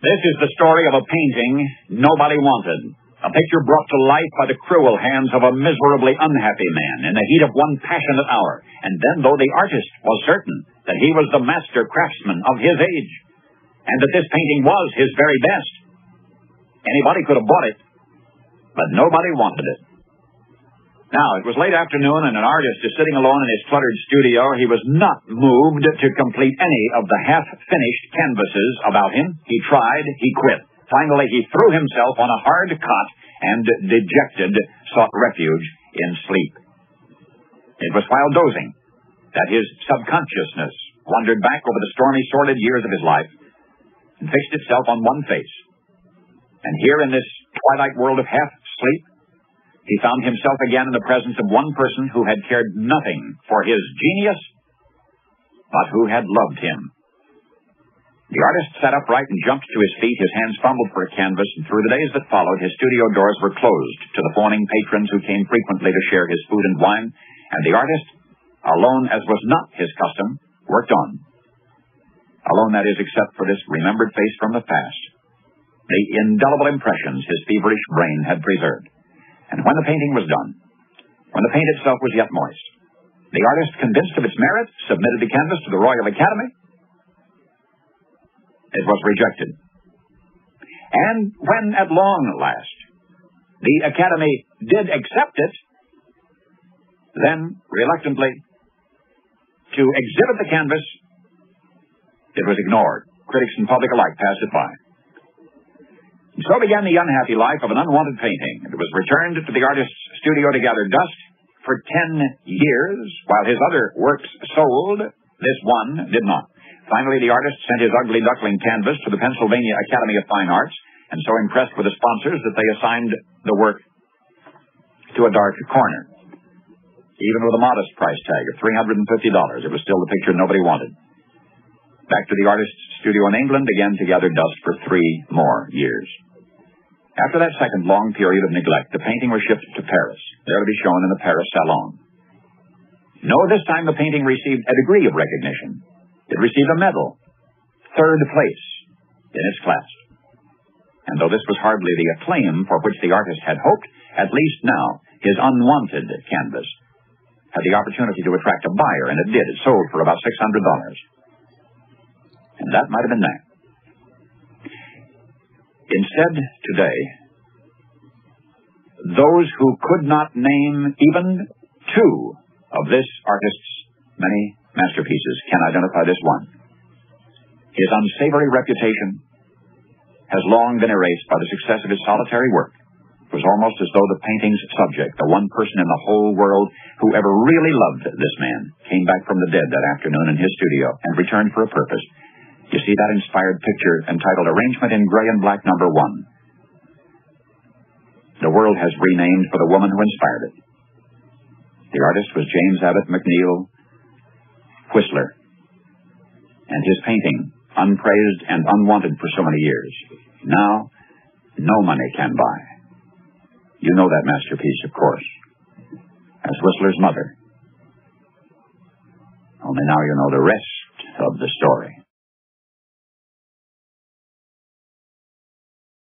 This is the story of a painting nobody wanted. A picture brought to life by the cruel hands of a miserably unhappy man in the heat of one passionate hour. And then, though the artist was certain that he was the master craftsman of his age, and that this painting was his very best, anybody could have bought it, but nobody wanted it. Now, it was late afternoon, and an artist is sitting alone in his cluttered studio. He was not moved to complete any of the half-finished canvases about him. He tried, he quit. Finally, he threw himself on a hard cot and, dejected, sought refuge in sleep. It was while dozing that his subconsciousness wandered back over the stormy, sordid years of his life and fixed itself on one face. And here in this twilight world of half-sleep, he found himself again in the presence of one person who had cared nothing for his genius, but who had loved him. The artist sat upright and jumped to his feet. His hands fumbled for a canvas, and through the days that followed, his studio doors were closed to the fawning patrons who came frequently to share his food and wine, and the artist, alone as was not his custom, worked on. Alone, that is, except for this remembered face from the past, the indelible impressions his feverish brain had preserved. And when the painting was done, when the paint itself was yet moist, the artist, convinced of its merit, submitted the canvas to the Royal Academy. It was rejected. And when, at long last, the Academy did accept it, then, reluctantly, to exhibit the canvas, it was ignored. Critics and public alike passed it by. And so began the unhappy life of an unwanted painting. It was returned to the artist's studio to gather dust for 10 years, while his other works sold. This one did not. Finally, the artist sent his ugly duckling canvas to the Pennsylvania Academy of Fine Arts, and so impressed with the sponsors that they assigned the work to a dark corner. Even with a modest price tag of $350, it was still the picture nobody wanted. Back to the artist's studio in England, again to gather dust for 3 more years. After that second long period of neglect, the painting was shipped to Paris, there to be shown in the Paris Salon. No, this time the painting received a degree of recognition. It received a medal, 3rd place in its class. And though this was hardly the acclaim for which the artist had hoped, at least now his unwanted canvas had the opportunity to attract a buyer, and it did. It sold for about $600. And that might have been that. Instead, today, those who could not name even 2 of this artist's many masterpieces can identify this one. His unsavory reputation has long been erased by the success of his solitary work. It was almost as though the painting's subject, the one person in the whole world who ever really loved this man, came back from the dead that afternoon in his studio and returned for a purpose. You see that inspired picture entitled Arrangement in Gray and Black No. 1. The world has renamed for the woman who inspired it. The artist was James Abbott McNeill Whistler, and his painting, unpraised and unwanted for so many years, now no money can buy. You know that masterpiece, of course, as Whistler's mother. Only now you know the rest of the story.